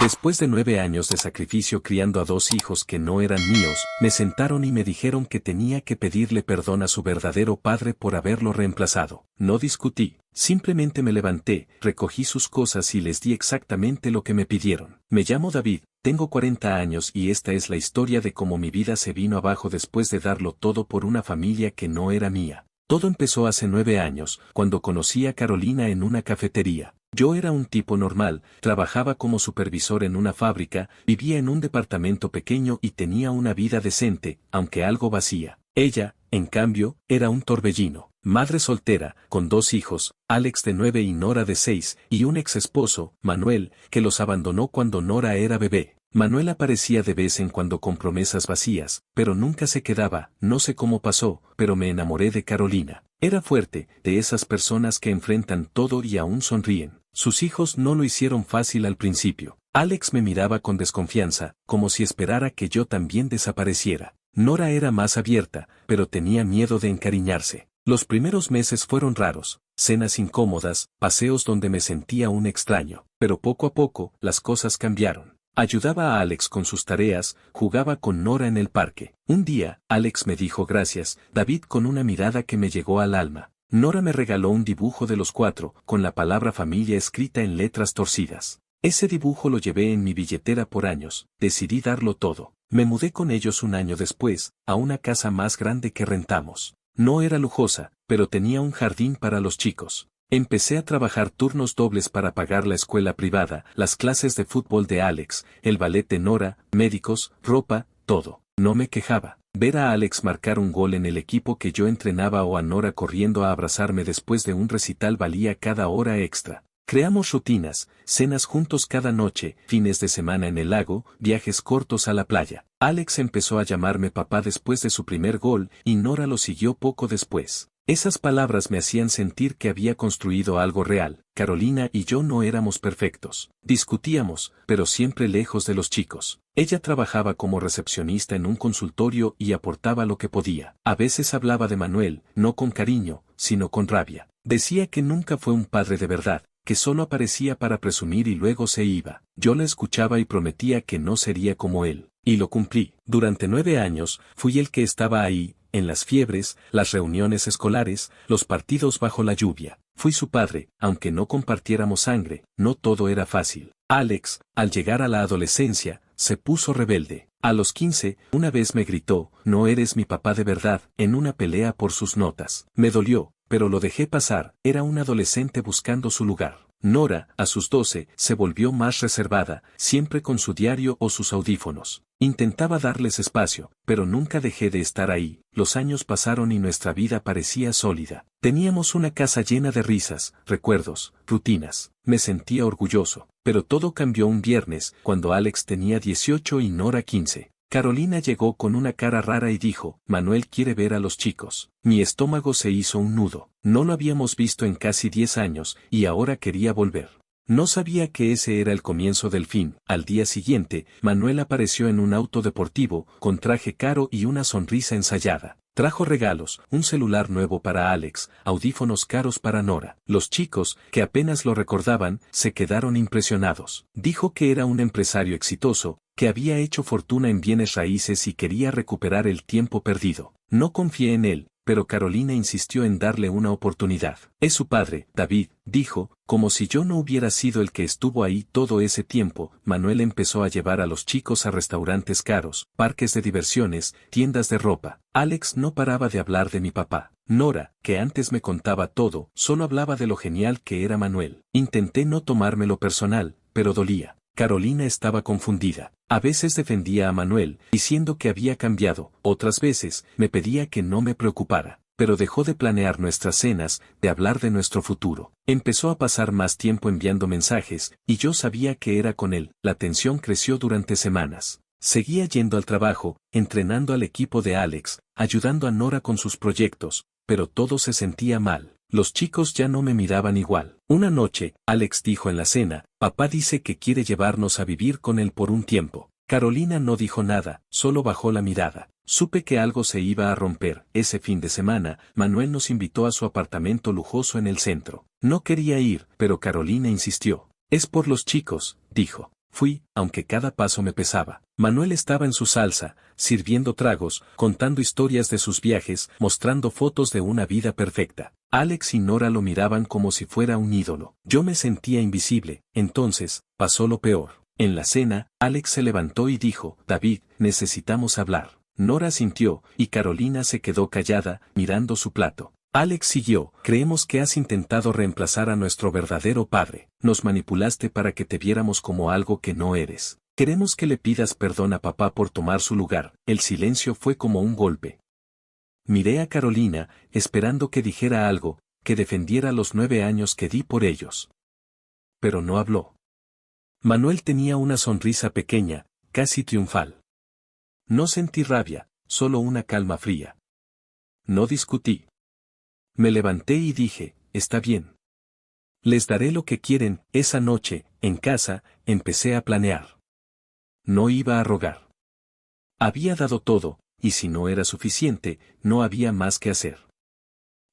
Después de 9 años de sacrificio criando a 2 hijos que no eran míos, me sentaron y me dijeron que tenía que pedirle perdón a su verdadero padre por haberlo reemplazado. No discutí, simplemente me levanté, recogí sus cosas y les di exactamente lo que me pidieron. Me llamo David, tengo 40 años y esta es la historia de cómo mi vida se vino abajo después de darlo todo por una familia que no era mía. Todo empezó hace 9 años, cuando conocí a Carolina en una cafetería. Yo era un tipo normal, trabajaba como supervisor en una fábrica, vivía en un departamento pequeño y tenía una vida decente, aunque algo vacía. Ella, en cambio, era un torbellino. Madre soltera, con 2 hijos, Alex de 9 y Nora de 6, y un ex esposo, Manuel, que los abandonó cuando Nora era bebé. Manuel aparecía de vez en cuando con promesas vacías, pero nunca se quedaba, no sé cómo pasó, pero me enamoré de Carolina. Era fuerte, de esas personas que enfrentan todo y aún sonríen. Sus hijos no lo hicieron fácil al principio. Alex me miraba con desconfianza, como si esperara que yo también desapareciera. Nora era más abierta, pero tenía miedo de encariñarse. Los primeros meses fueron raros, cenas incómodas, paseos donde me sentía un extraño, pero poco a poco, las cosas cambiaron. Ayudaba a Alex con sus tareas, jugaba con Nora en el parque. Un día, Alex me dijo gracias, David, con una mirada que me llegó al alma. Nora me regaló un dibujo de los 4, con la palabra familia escrita en letras torcidas. Ese dibujo lo llevé en mi billetera por años, decidí darlo todo. Me mudé con ellos un año después, a una casa más grande que rentamos. No era lujosa, pero tenía un jardín para los chicos. Empecé a trabajar turnos dobles para pagar la escuela privada, las clases de fútbol de Alex, el ballet de Nora, médicos, ropa, todo. No me quejaba. Ver a Alex marcar un gol en el equipo que yo entrenaba o a Nora corriendo a abrazarme después de un recital valía cada hora extra. Creamos rutinas, cenas juntos cada noche, fines de semana en el lago, viajes cortos a la playa. Alex empezó a llamarme papá después de su primer gol y Nora lo siguió poco después. Esas palabras me hacían sentir que había construido algo real. Carolina y yo no éramos perfectos. Discutíamos, pero siempre lejos de los chicos. Ella trabajaba como recepcionista en un consultorio y aportaba lo que podía. A veces hablaba de Manuel, no con cariño, sino con rabia. Decía que nunca fue un padre de verdad, que solo aparecía para presumir y luego se iba. Yo la escuchaba y prometía que no sería como él. Y lo cumplí. Durante 9 años, fui el que estaba ahí, en las fiebres, las reuniones escolares, los partidos bajo la lluvia. Fui su padre, aunque no compartiéramos sangre, no todo era fácil. Alex, al llegar a la adolescencia, se puso rebelde. A los 15, una vez me gritó, "No eres mi papá de verdad", en una pelea por sus notas. Me dolió, pero lo dejé pasar, era un adolescente buscando su lugar. Nora, a sus 12, se volvió más reservada, siempre con su diario o sus audífonos. Intentaba darles espacio, pero nunca dejé de estar ahí. Los años pasaron y nuestra vida parecía sólida. Teníamos una casa llena de risas, recuerdos, rutinas. Me sentía orgulloso, pero todo cambió un viernes, cuando Alex tenía 18 y Nora 15. Carolina llegó con una cara rara y dijo, "Manuel quiere ver a los chicos". Mi estómago se hizo un nudo. No lo habíamos visto en casi 10 años, y ahora quería volver. No sabía que ese era el comienzo del fin. Al día siguiente, Manuel apareció en un auto deportivo, con traje caro y una sonrisa ensayada. Trajo regalos, un celular nuevo para Alex, audífonos caros para Nora. Los chicos, que apenas lo recordaban, se quedaron impresionados. Dijo que era un empresario exitoso, que había hecho fortuna en bienes raíces y quería recuperar el tiempo perdido. No confié en él, pero Carolina insistió en darle una oportunidad. Es su padre, David, dijo, como si yo no hubiera sido el que estuvo ahí todo ese tiempo. Manuel empezó a llevar a los chicos a restaurantes caros, parques de diversiones, tiendas de ropa. Alex no paraba de hablar de mi papá. Nora, que antes me contaba todo, solo hablaba de lo genial que era Manuel. Intenté no tomármelo personal, pero dolía. Carolina estaba confundida. A veces defendía a Manuel, diciendo que había cambiado, otras veces, me pedía que no me preocupara. Pero dejó de planear nuestras cenas, de hablar de nuestro futuro. Empezó a pasar más tiempo enviando mensajes, y yo sabía que era con él. La tensión creció durante semanas. Seguía yendo al trabajo, entrenando al equipo de Alex, ayudando a Nora con sus proyectos, pero todo se sentía mal. Los chicos ya no me miraban igual. Una noche, Alex dijo en la cena, "Papá dice que quiere llevarnos a vivir con él por un tiempo". Carolina no dijo nada, solo bajó la mirada. Supe que algo se iba a romper. Ese fin de semana, Manuel nos invitó a su apartamento lujoso en el centro. No quería ir, pero Carolina insistió. "Es por los chicos", dijo. Fui, aunque cada paso me pesaba. Manuel estaba en su salsa, sirviendo tragos, contando historias de sus viajes, mostrando fotos de una vida perfecta. Alex y Nora lo miraban como si fuera un ídolo. Yo me sentía invisible. Entonces, pasó lo peor. En la cena, Alex se levantó y dijo, David, necesitamos hablar. Nora sintió, y Carolina se quedó callada, mirando su plato. Alex siguió, creemos que has intentado reemplazar a nuestro verdadero padre. Nos manipulaste para que te viéramos como algo que no eres. Queremos que le pidas perdón a papá por tomar su lugar. El silencio fue como un golpe. Miré a Carolina, esperando que dijera algo, que defendiera los 9 años que di por ellos. Pero no habló. Manuel tenía una sonrisa pequeña, casi triunfal. No sentí rabia, solo una calma fría. No discutí. Me levanté y dije, está bien. Les daré lo que quieren. Esa noche, en casa, empecé a planear. No iba a rogar. Había dado todo, y si no era suficiente, no había más que hacer.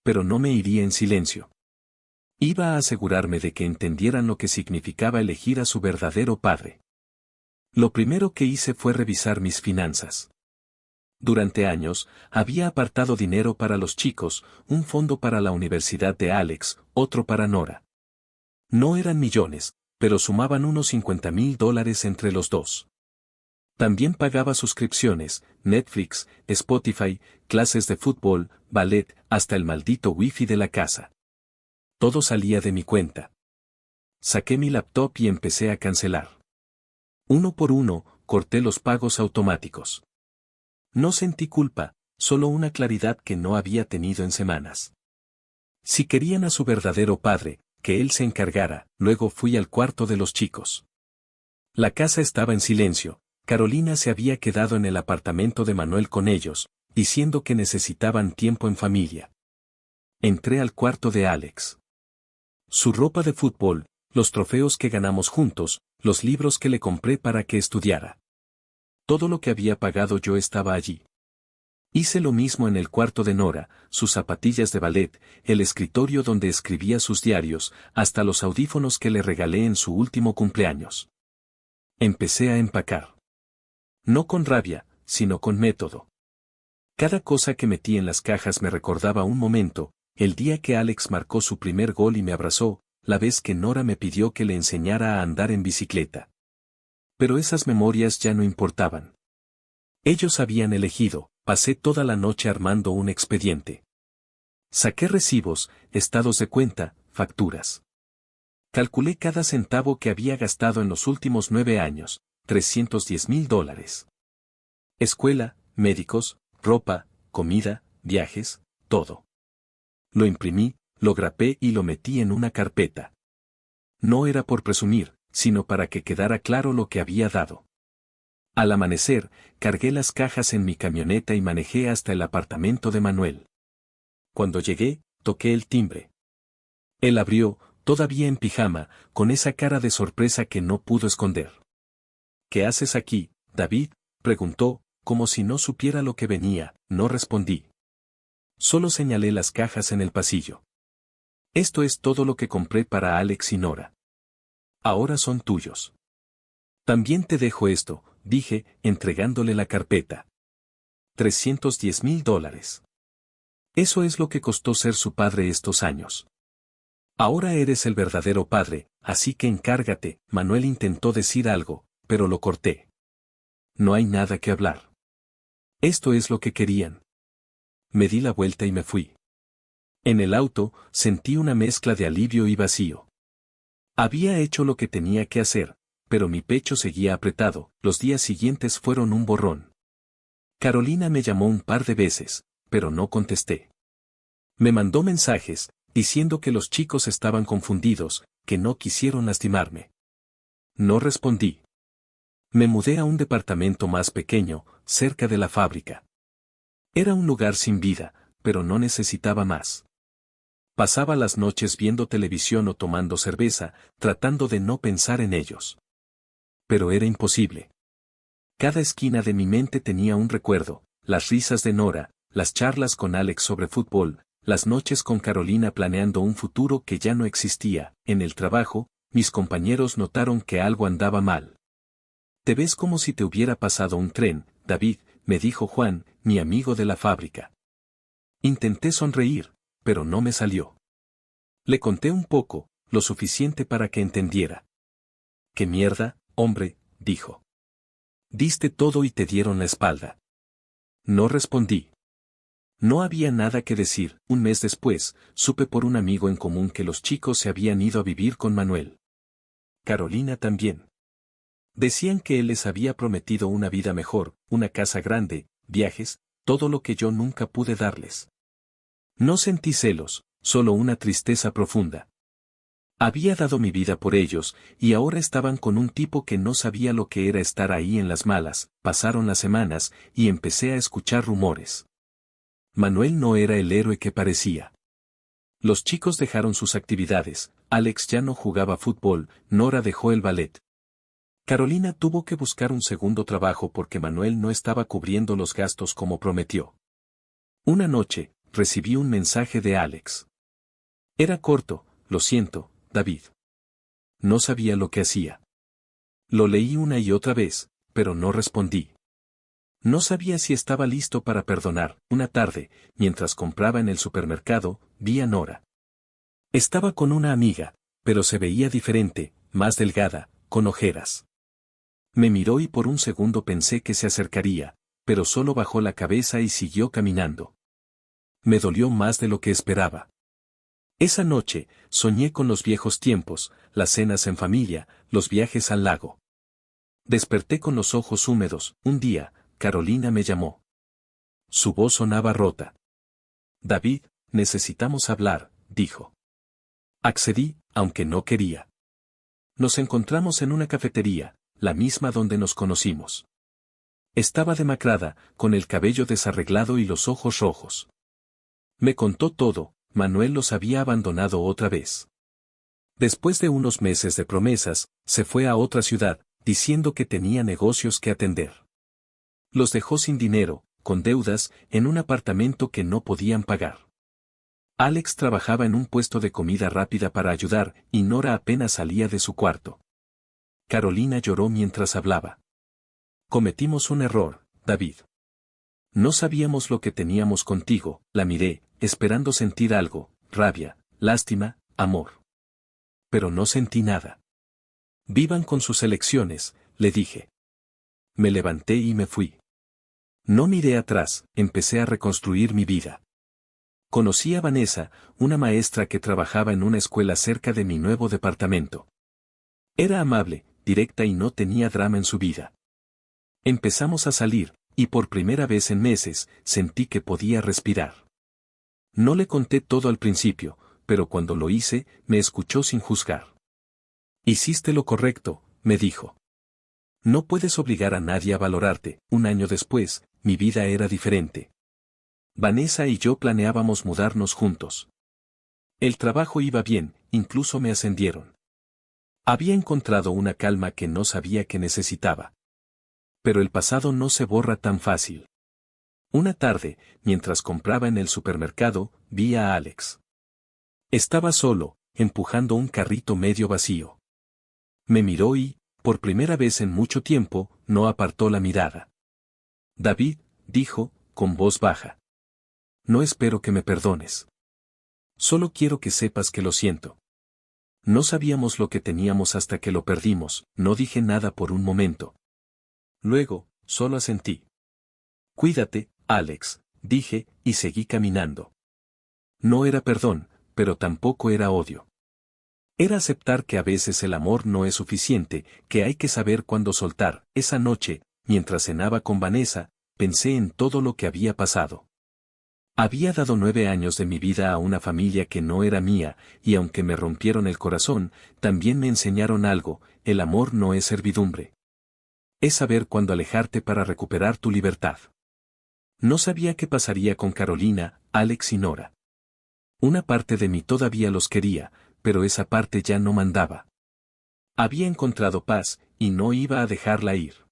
Pero no me iría en silencio. Iba a asegurarme de que entendieran lo que significaba elegir a su verdadero padre. Lo primero que hice fue revisar mis finanzas. Durante años, había apartado dinero para los chicos, un fondo para la universidad de Alex, otro para Nora. No eran millones, pero sumaban unos $50,000 entre los dos. También pagaba suscripciones, Netflix, Spotify, clases de fútbol, ballet, hasta el maldito wifi de la casa. Todo salía de mi cuenta. Saqué mi laptop y empecé a cancelar. Uno por uno, corté los pagos automáticos. No sentí culpa, solo una claridad que no había tenido en semanas. Si querían a su verdadero padre, que él se encargara. Luego fui al cuarto de los chicos. La casa estaba en silencio. Carolina se había quedado en el apartamento de Manuel con ellos, diciendo que necesitaban tiempo en familia. Entré al cuarto de Alex. Su ropa de fútbol, los trofeos que ganamos juntos, los libros que le compré para que estudiara. Todo lo que había pagado yo estaba allí. Hice lo mismo en el cuarto de Nora, sus zapatillas de ballet, el escritorio donde escribía sus diarios, hasta los audífonos que le regalé en su último cumpleaños. Empecé a empacar. No con rabia, sino con método. Cada cosa que metí en las cajas me recordaba un momento, el día que Alex marcó su primer gol y me abrazó, la vez que Nora me pidió que le enseñara a andar en bicicleta. Pero esas memorias ya no importaban. Ellos habían elegido, pasé toda la noche armando un expediente. Saqué recibos, estados de cuenta, facturas. Calculé cada centavo que había gastado en los últimos 9 años, $310,000. Escuela, médicos, ropa, comida, viajes, todo. Lo imprimí, lo grapé y lo metí en una carpeta. No era por presumir, sino para que quedara claro lo que había dado. Al amanecer, cargué las cajas en mi camioneta y manejé hasta el apartamento de Manuel. Cuando llegué, toqué el timbre. Él abrió, todavía en pijama, con esa cara de sorpresa que no pudo esconder. ¿Qué haces aquí, David?, preguntó, como si no supiera lo que venía. No respondí. Solo señalé las cajas en el pasillo. Esto es todo lo que compré para Alex y Nora. Ahora son tuyos. También te dejo esto, dije, entregándole la carpeta. $310,000. Eso es lo que costó ser su padre estos años. Ahora eres el verdadero padre, así que encárgate. Manuel intentó decir algo, pero lo corté. No hay nada que hablar. Esto es lo que querían. Me di la vuelta y me fui. En el auto, sentí una mezcla de alivio y vacío. Había hecho lo que tenía que hacer, pero mi pecho seguía apretado. Los días siguientes fueron un borrón. Carolina me llamó un par de veces, pero no contesté. Me mandó mensajes, diciendo que los chicos estaban confundidos, que no quisieron lastimarme. No respondí. Me mudé a un departamento más pequeño, cerca de la fábrica. Era un lugar sin vida, pero no necesitaba más. Pasaba las noches viendo televisión o tomando cerveza, tratando de no pensar en ellos. Pero era imposible. Cada esquina de mi mente tenía un recuerdo, las risas de Nora, las charlas con Alex sobre fútbol, las noches con Carolina planeando un futuro que ya no existía. En el trabajo, mis compañeros notaron que algo andaba mal. Te ves como si te hubiera pasado un tren, David, me dijo Juan, mi amigo de la fábrica. Intenté sonreír, pero no me salió. Le conté un poco, lo suficiente para que entendiera. «¿Qué mierda, hombre?», dijo. «Diste todo y te dieron la espalda». No respondí. No había nada que decir. Un mes después, supe por un amigo en común que los chicos se habían ido a vivir con Manuel. Carolina también. Decían que él les había prometido una vida mejor, una casa grande, viajes, todo lo que yo nunca pude darles. No sentí celos, solo una tristeza profunda. Había dado mi vida por ellos, y ahora estaban con un tipo que no sabía lo que era estar ahí en las malas. Pasaron las semanas, y empecé a escuchar rumores. Manuel no era el héroe que parecía. Los chicos dejaron sus actividades, Alex ya no jugaba fútbol, Nora dejó el ballet. Carolina tuvo que buscar un segundo trabajo porque Manuel no estaba cubriendo los gastos como prometió. Una noche, recibí un mensaje de Alex. Era corto: «Lo siento, David». No sabía lo que hacía. Lo leí una y otra vez, pero no respondí. No sabía si estaba listo para perdonar. Una tarde, mientras compraba en el supermercado, vi a Nora. Estaba con una amiga, pero se veía diferente, más delgada, con ojeras. Me miró y por un segundo pensé que se acercaría, pero solo bajó la cabeza y siguió caminando. Me dolió más de lo que esperaba. Esa noche, soñé con los viejos tiempos, las cenas en familia, los viajes al lago. Desperté con los ojos húmedos. Un día, Carolina me llamó. Su voz sonaba rota. «David, necesitamos hablar», dijo. Accedí, aunque no quería. Nos encontramos en una cafetería, la misma donde nos conocimos. Estaba demacrada, con el cabello desarreglado y los ojos rojos. Me contó todo. Manuel los había abandonado otra vez. Después de unos meses de promesas, se fue a otra ciudad, diciendo que tenía negocios que atender. Los dejó sin dinero, con deudas, en un apartamento que no podían pagar. Alex trabajaba en un puesto de comida rápida para ayudar, y Nora apenas salía de su cuarto. Carolina lloró mientras hablaba. «Cometimos un error, David. No sabíamos lo que teníamos contigo», la miré, esperando sentir algo: rabia, lástima, amor. Pero no sentí nada. «Vivan con sus elecciones», le dije. Me levanté y me fui. No miré atrás, empecé a reconstruir mi vida. Conocí a Vanessa, una maestra que trabajaba en una escuela cerca de mi nuevo departamento. Era amable, directa y no tenía drama en su vida. Empezamos a salir, y por primera vez en meses, sentí que podía respirar. No le conté todo al principio, pero cuando lo hice, me escuchó sin juzgar. «Hiciste lo correcto», me dijo. «No puedes obligar a nadie a valorarte». Un año después, mi vida era diferente. Vanessa y yo planeábamos mudarnos juntos. El trabajo iba bien, incluso me ascendieron. Había encontrado una calma que no sabía que necesitaba. Pero el pasado no se borra tan fácil. Una tarde, mientras compraba en el supermercado, vi a Alex. Estaba solo, empujando un carrito medio vacío. Me miró y, por primera vez en mucho tiempo, no apartó la mirada. «David», dijo, con voz baja. «No espero que me perdones. Solo quiero que sepas que lo siento. No sabíamos lo que teníamos hasta que lo perdimos». No dije nada por un momento. Luego, solo asentí. «Cuídate, Alex», dije, y seguí caminando. No era perdón, pero tampoco era odio. Era aceptar que a veces el amor no es suficiente, que hay que saber cuándo soltar. Esa noche, mientras cenaba con Vanessa, pensé en todo lo que había pasado. Había dado 9 años de mi vida a una familia que no era mía, y aunque me rompieron el corazón, también me enseñaron algo: el amor no es servidumbre. Es saber cuándo alejarte para recuperar tu libertad. No sabía qué pasaría con Carolina, Alex y Nora. Una parte de mí todavía los quería, pero esa parte ya no mandaba. Había encontrado paz, y no iba a dejarla ir.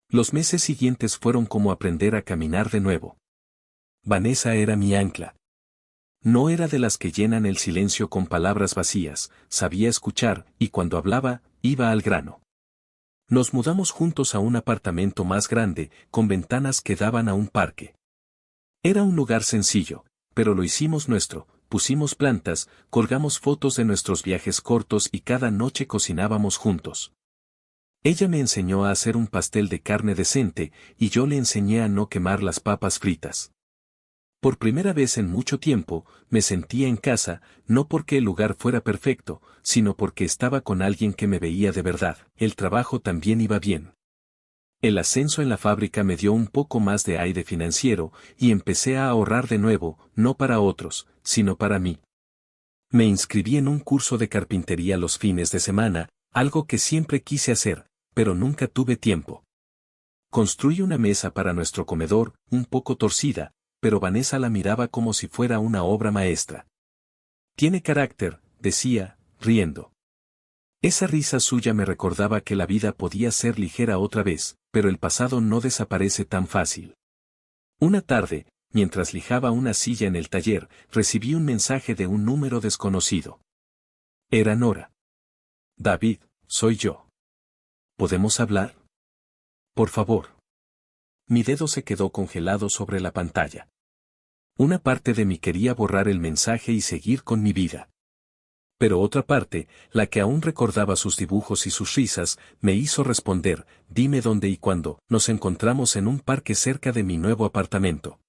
Los meses siguientes fueron como aprender a caminar de nuevo. Vanessa era mi ancla. No era de las que llenan el silencio con palabras vacías, sabía escuchar, y cuando hablaba, iba al grano. Nos mudamos juntos a un apartamento más grande, con ventanas que daban a un parque. Era un lugar sencillo, pero lo hicimos nuestro, pusimos plantas, colgamos fotos de nuestros viajes cortos y cada noche cocinábamos juntos. Ella me enseñó a hacer un pastel de carne decente y yo le enseñé a no quemar las papas fritas. Por primera vez en mucho tiempo, me sentía en casa, no porque el lugar fuera perfecto, sino porque estaba con alguien que me veía de verdad. El trabajo también iba bien. El ascenso en la fábrica me dio un poco más de aire financiero, y empecé a ahorrar de nuevo, no para otros, sino para mí. Me inscribí en un curso de carpintería los fines de semana, algo que siempre quise hacer, pero nunca tuve tiempo. Construí una mesa para nuestro comedor, un poco torcida, pero Vanessa la miraba como si fuera una obra maestra. Tiene carácter, decía, riendo. Esa risa suya me recordaba que la vida podía ser ligera otra vez, pero el pasado no desaparece tan fácil. Una tarde, mientras lijaba una silla en el taller, recibí un mensaje de un número desconocido. Era Nora. David, soy yo. ¿Podemos hablar? Por favor. Mi dedo se quedó congelado sobre la pantalla. Una parte de mí quería borrar el mensaje y seguir con mi vida. Pero otra parte, la que aún recordaba sus dibujos y sus risas, me hizo responder, dime dónde y cuándo. Nos encontramos en un parque cerca de mi nuevo apartamento.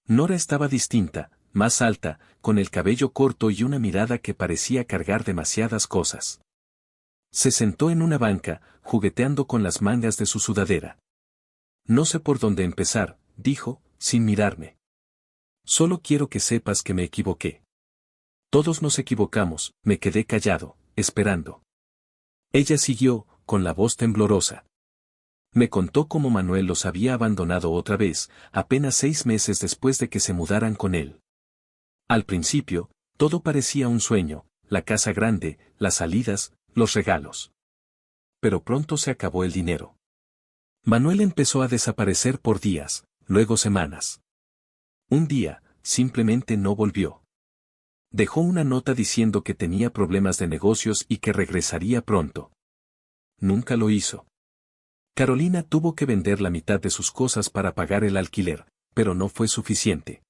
Nora estaba distinta, más alta, con el cabello corto y una mirada que parecía cargar demasiadas cosas. Se sentó en una banca, jugueteando con las mangas de su sudadera. No sé por dónde empezar, dijo, sin mirarme. Solo quiero que sepas que me equivoqué. Todos nos equivocamos, me quedé callado, esperando. Ella siguió, con la voz temblorosa. Me contó cómo Manuel los había abandonado otra vez, apenas 6 meses después de que se mudaran con él. Al principio, todo parecía un sueño, la casa grande, las salidas, los regalos. Pero pronto se acabó el dinero. Manuel empezó a desaparecer por días, luego semanas. Un día, simplemente no volvió. Dejó una nota diciendo que tenía problemas de negocios y que regresaría pronto. Nunca lo hizo. Carolina tuvo que vender la mitad de sus cosas para pagar el alquiler, pero no fue suficiente.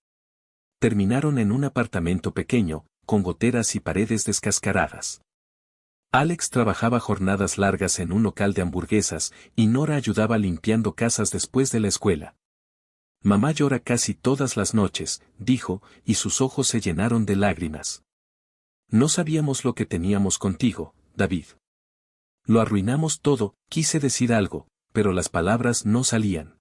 Terminaron en un apartamento pequeño, con goteras y paredes descascaradas. Alex trabajaba jornadas largas en un local de hamburguesas y Nora ayudaba limpiando casas después de la escuela. Mamá llora casi todas las noches, dijo, y sus ojos se llenaron de lágrimas. No sabíamos lo que teníamos contigo, David. Lo arruinamos todo, quise decir algo, pero las palabras no salían.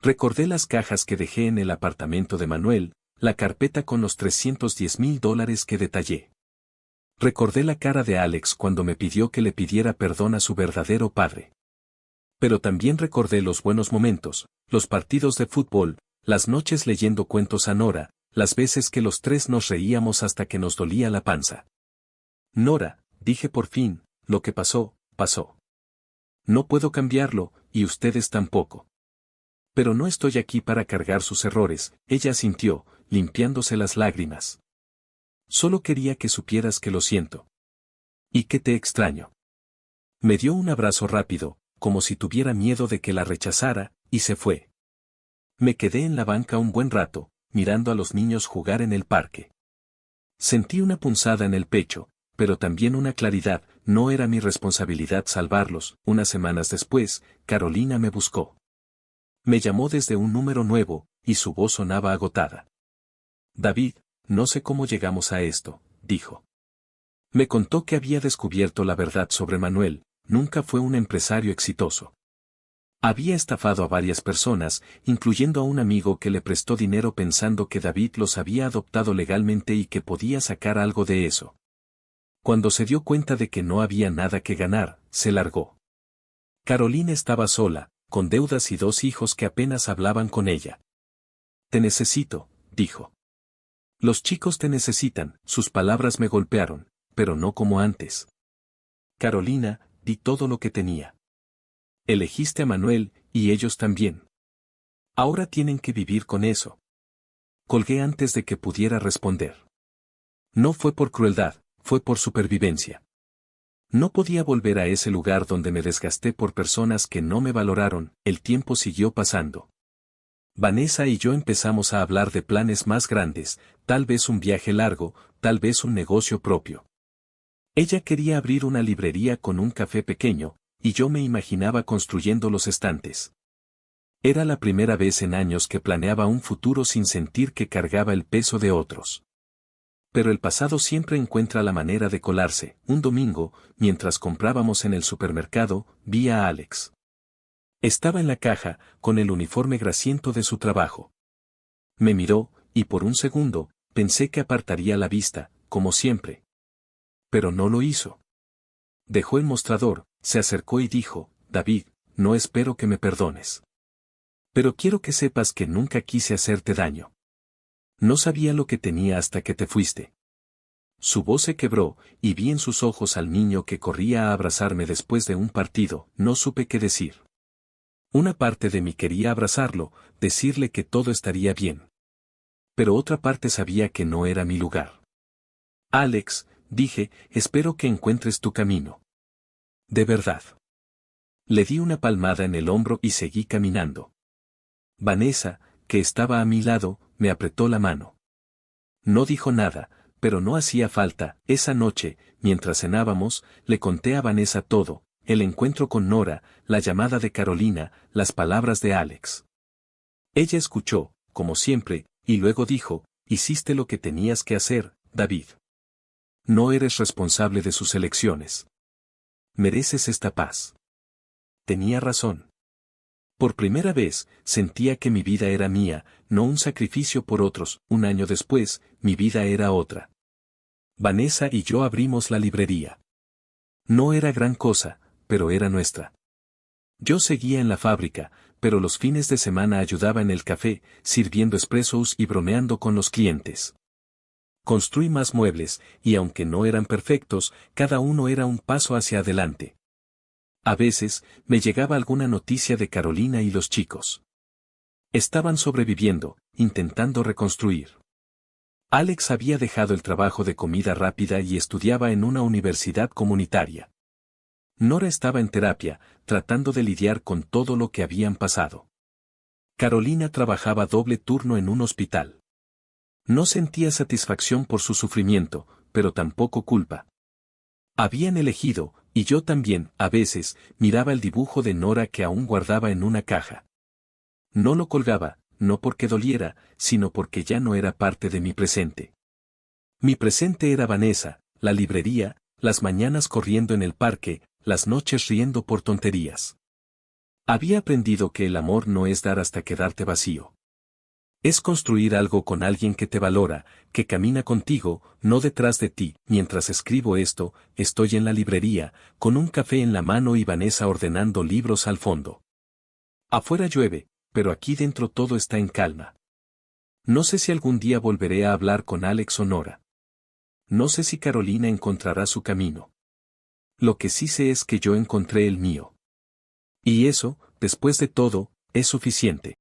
Recordé las cajas que dejé en el apartamento de Manuel, la carpeta con los $310,000 que detallé. Recordé la cara de Alex cuando me pidió que le pidiera perdón a su verdadero padre. Pero también recordé los buenos momentos, los partidos de fútbol, las noches leyendo cuentos a Nora, las veces que los tres nos reíamos hasta que nos dolía la panza. Nora, dije por fin, lo que pasó, pasó. No puedo cambiarlo, y ustedes tampoco. Pero no estoy aquí para cargar sus errores, ella asintió, limpiándose las lágrimas. Solo quería que supieras que lo siento. Y que te extraño. Me dio un abrazo rápido, como si tuviera miedo de que la rechazara, y se fue. Me quedé en la banca un buen rato, mirando a los niños jugar en el parque. Sentí una punzada en el pecho, pero también una claridad, no era mi responsabilidad salvarlos. Unas semanas después, Carolina me buscó. Me llamó desde un número nuevo, y su voz sonaba agotada. David, no sé cómo llegamos a esto, dijo. Me contó que había descubierto la verdad sobre Manuel, nunca fue un empresario exitoso. Había estafado a varias personas, incluyendo a un amigo que le prestó dinero pensando que David los había adoptado legalmente y que podía sacar algo de eso. Cuando se dio cuenta de que no había nada que ganar, se largó. Carolina estaba sola, con deudas y 2 hijos que apenas hablaban con ella. Te necesito, dijo. Los chicos te necesitan, sus palabras me golpearon, pero no como antes. Carolina, di todo lo que tenía. Elegiste a Manuel, y ellos también. Ahora tienen que vivir con eso. Colgué antes de que pudiera responder. No fue por crueldad, fue por supervivencia. No podía volver a ese lugar donde me desgasté por personas que no me valoraron. El tiempo siguió pasando. Vanessa y yo empezamos a hablar de planes más grandes, tal vez un viaje largo, tal vez un negocio propio. Ella quería abrir una librería con un café pequeño, y yo me imaginaba construyendo los estantes. Era la primera vez en años que planeaba un futuro sin sentir que cargaba el peso de otros. Pero el pasado siempre encuentra la manera de colarse. Un domingo, mientras comprábamos en el supermercado, vi a Alex. Estaba en la caja, con el uniforme grasiento de su trabajo. Me miró, y por un segundo, pensé que apartaría la vista, como siempre. Pero no lo hizo. Dejó el mostrador, se acercó y dijo, David, no espero que me perdones. Pero quiero que sepas que nunca quise hacerte daño. No sabía lo que tenía hasta que te fuiste. Su voz se quebró, y vi en sus ojos al niño que corría a abrazarme después de un partido. No supe qué decir. Una parte de mí quería abrazarlo, decirle que todo estaría bien. Pero otra parte sabía que no era mi lugar. Alex, dije, espero que encuentres tu camino. De verdad. Le di una palmada en el hombro y seguí caminando. Vanessa, que estaba a mi lado, me apretó la mano. No dijo nada, pero no hacía falta. Esa noche, mientras cenábamos, le conté a Vanessa todo, el encuentro con Nora, la llamada de Carolina, las palabras de Alex. Ella escuchó, como siempre, y luego dijo, hiciste lo que tenías que hacer, David. No eres responsable de sus elecciones. Mereces esta paz. Tenía razón. Por primera vez, sentía que mi vida era mía, no un sacrificio por otros. Un año después, mi vida era otra. Vanessa y yo abrimos la librería. No era gran cosa, pero era nuestra. Yo seguía en la fábrica, pero los fines de semana ayudaba en el café, sirviendo espressos y bromeando con los clientes. Construí más muebles, y aunque no eran perfectos, cada uno era un paso hacia adelante. A veces, me llegaba alguna noticia de Carolina y los chicos. Estaban sobreviviendo, intentando reconstruir. Alex había dejado el trabajo de comida rápida y estudiaba en una universidad comunitaria. Nora estaba en terapia, tratando de lidiar con todo lo que habían pasado. Carolina trabajaba doble turno en un hospital. No sentía satisfacción por su sufrimiento, pero tampoco culpa. Habían elegido, y yo también, a veces, miraba el dibujo de Nora que aún guardaba en una caja. No lo colgaba, no porque doliera, sino porque ya no era parte de mi presente. Mi presente era Vanessa, la librería, las mañanas corriendo en el parque, las noches riendo por tonterías. Había aprendido que el amor no es dar hasta quedarte vacío. Es construir algo con alguien que te valora, que camina contigo, no detrás de ti. Mientras escribo esto, estoy en la librería, con un café en la mano y Vanessa ordenando libros al fondo. Afuera llueve, pero aquí dentro todo está en calma. No sé si algún día volveré a hablar con Alex o Nora. No sé si Carolina encontrará su camino. Lo que sí sé es que yo encontré el mío. Y eso, después de todo, es suficiente.